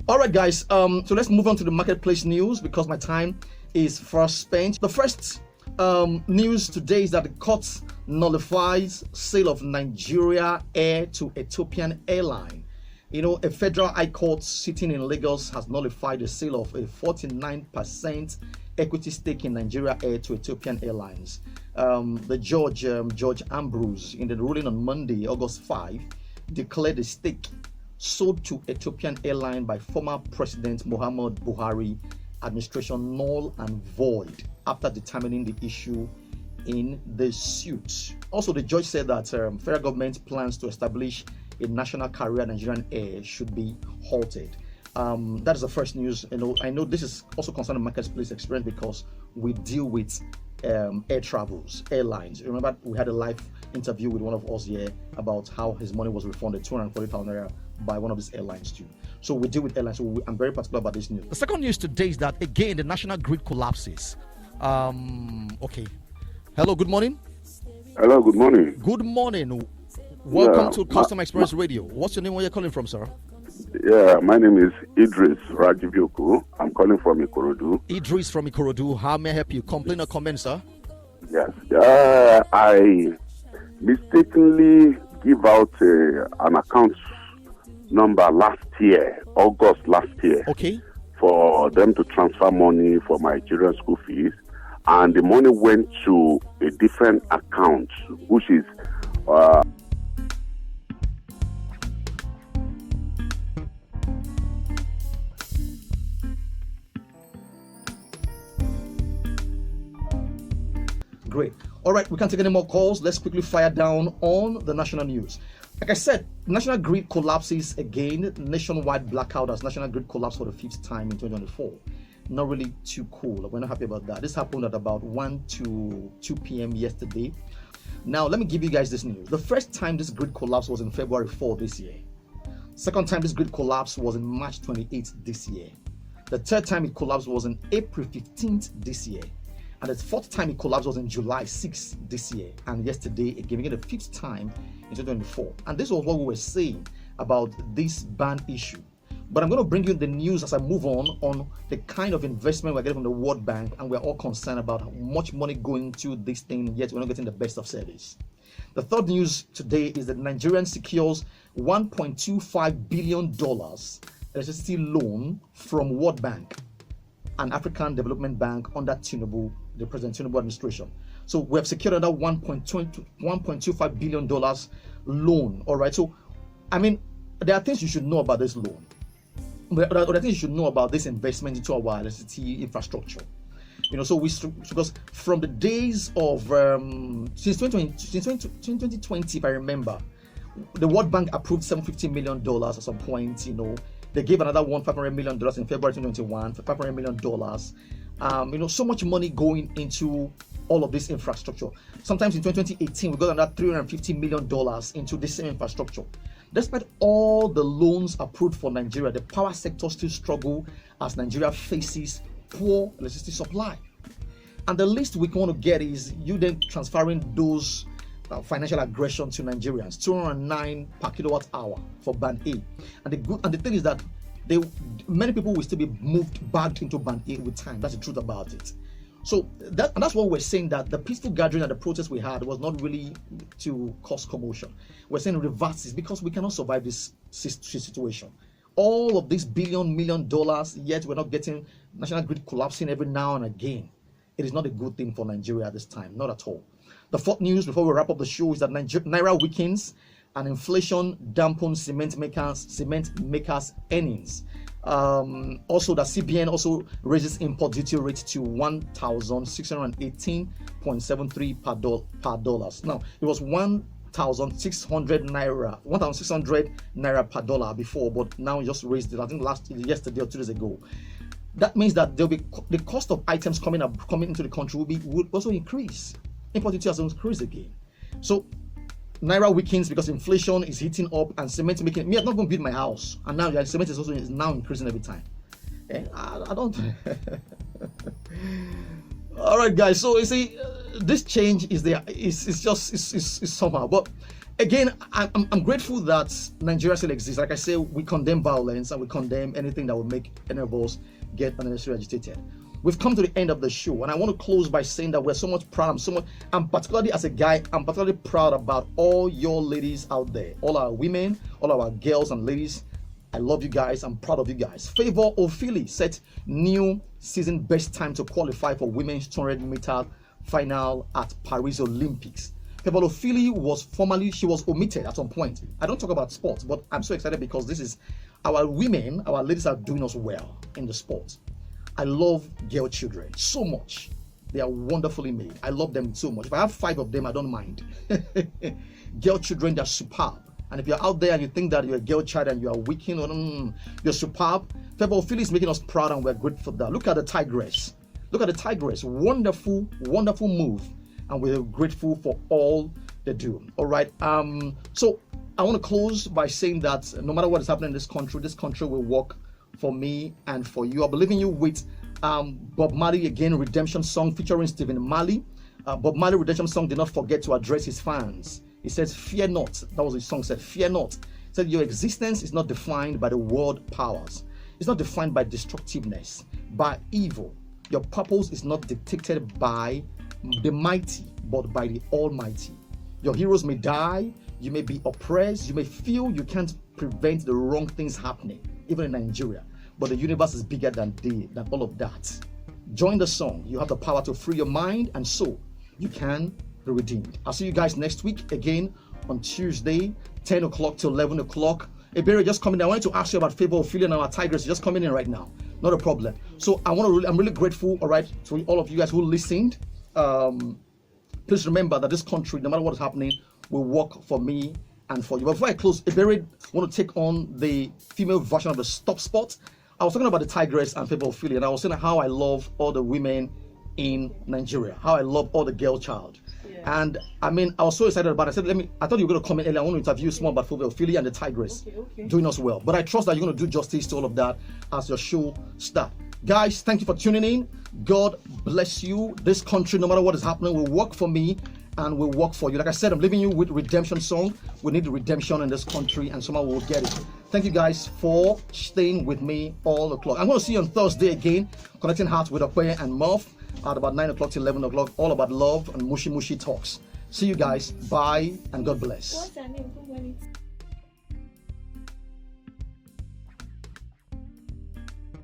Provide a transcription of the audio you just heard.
All right, guys. So let's move on to the marketplace news because my time is fast spent. The first news today is that the court nullifies sale of Nigeria Air to Ethiopian airline. You know, a federal high court sitting in Lagos has nullified the sale of a 49% equity stake in Nigeria Air to Ethiopian Airlines. The judge, Judge Ambrose, in the ruling on Monday, August 5, declared the stake sold to Ethiopian Airline by former President Muhammad Buhari administration null and void after determining the issue in the suit. Also, the judge said that federal government plans to establish a national carrier, Nigerian Air, should be halted. That is the first news. I know this is also concerning marketplace experience because we deal with air travels, airlines. Remember, we had a live interview with one of us here about how his money was refunded, 240,000 naira, by one of these airlines too. So we deal with airlines. So I'm very particular about this news. The second news today is that again the national grid collapses. Okay. Hello. Good morning. Hello. Good morning. Good morning. Welcome to Customer Experience Radio. What's your name? Where you're calling from, sir? Yeah, my name is Idris Rajibioku. I'm calling from Ikorodu. Idris from Ikorodu. How may I help you? Complain or comment, sir? Yes. I mistakenly give out an account number last year, August last year. Okay. For them to transfer money for my children's school fees. And the money went to a different account, which is... Great. All right, we can't take any more calls. Let's quickly fire down on the national news. Like I said, national grid collapses again. Nationwide blackout as national grid collapsed for the 5th time in 2024. Not really too cool. We're not happy about that. This happened at about 1 to 2 p.m. yesterday. Now, let me give you guys this news. The first time this grid collapse was in February 4 this year. Second time this grid collapse was in March 28th this year. The third time it collapsed was in April 15th this year. And the fourth time it collapsed was in July 6th this year. And yesterday, again, the 5th time in 2024. And this was what we were saying about this ban issue. But I'm going to bring you the news as I move on the kind of investment we're getting from the World Bank. And we're all concerned about how much money going to this thing, yet we're not getting the best of service. The third news today is that Nigerian secures $1.25 billion electricity loan from World Bank, an African Development Bank under Tinubu, the President Tinubu administration. So we have secured another $1.25 billion loan. All right. So, I mean, there are things you should know about this loan. There are things you should know about this investment into our electricity infrastructure. So because from the days of since 2020, if I remember, the World Bank approved $750 million at some point. They gave another $500 million in February 2021 for $500 million. So much money going into all of this infrastructure. Sometimes in 2018, we got another $350 million into this same infrastructure. Despite all the loans approved for Nigeria, the power sector still struggle as Nigeria faces poor electricity supply. And the least we want to get is you then transferring those financial aggression to Nigerians, 209 per kilowatt hour for band A. And the thing is that many people will still be moved back into band A with time. That's the truth about it. So that's what we're saying, that the peaceful gathering and the protest we had was not really to cause commotion. We're saying reverse this because we cannot survive this situation. All of these $1 million, yet we're not getting national grid collapsing every now and again. It is not a good thing for Nigeria at this time, not at all. The fourth news before we wrap up the show is that Naira weakens and inflation dampens cement makers' earnings. Also, the CBN also raises import duty rate to 1,618.73 per dollar. Now, it was 1,600 naira per dollar before, but now it just raised it. I think yesterday or 2 days ago. That means that there'll be the cost of items coming into the country will also increase. Import duty has increased again. So Naira weakens because inflation is heating up and cement making. Me, I'm not going to build my house, and now the cement is now increasing every time. I don't. All right, guys. So you see, this change is there. It's somehow, but again, I'm grateful that Nigeria still exists. Like I say, we condemn violence and we condemn anything that would make any of us get unnecessarily agitated. We've come to the end of the show, and I want to close by saying that we're so much proud. I'm particularly as a guy, I'm particularly proud about all your ladies out there, all our women, all our girls and ladies. I love you guys. I'm proud of you guys. Favor Ofili set new season best time to qualify for women's 200-meter final at Paris Olympics. Favor Ofili she was omitted at some point. I don't talk about sports, but I'm so excited because this is our women, our ladies are doing us well in the sport. I love girl children so much. They are wonderfully made. I love them so much. If I have 5 of them, I don't mind. Girl children, they're superb. And if you're out there and you think that you're a girl child and you are weak, you're superb. Favor Ofili is making us proud and we're grateful for that. Look at the tigress. Look at the tigress. Wonderful, wonderful move. And we're grateful for all they do. All right. So I want to close by saying that no matter what is happening in this country will work for me and for you. I'll be leaving you with Bob Marley again, Redemption Song featuring Stephen Marley. Bob Marley Redemption Song did not forget to address his fans. He says, fear not. That was his song said, fear not. He said, your existence is not defined by the world powers. It's not defined by destructiveness, by evil. Your purpose is not dictated by the mighty, but by the Almighty. Your heroes may die, you may be oppressed, you may feel you can't prevent the wrong things happening, even in Nigeria. But the universe is bigger than all of that. Join the song. You have the power to free your mind, and so you can be redeemed. I'll see you guys next week again on Tuesday, 10 o'clock to 11 o'clock. Ebere, just coming in. I wanted to ask you about Favor Ofili and our Tigers just coming in right now. Not a problem. So I'm really grateful, all right, to all of you guys who listened. Please remember that this country, no matter what is happening, will work for me and for you. But before I close, Ebere want to take on the female version of the Stop Spot. I was talking about the Tigress and Favor Ofili, and I was saying how I love all the women in Nigeria, how I love all the girl child. Yeah. And I mean, I was so excited about it. I said, I thought you were going to comment earlier. I want to interview you more about Favor Ofili and the Tigress doing us well. But I trust that you're going to do justice to all of that as your show starts. Guys, thank you for tuning in. God bless you. This country, no matter what is happening, will work for me and will work for you. Like I said, I'm leaving you with Redemption Song. We need redemption in this country, and somehow we'll get it. Thank you guys for staying with me all o'clock. I'm going to see you on Thursday again, connecting hearts with Okoye and Muff at about 9 o'clock to 11 o'clock, all about love and mushy talks. See you guys. Bye, and God bless. What's your name?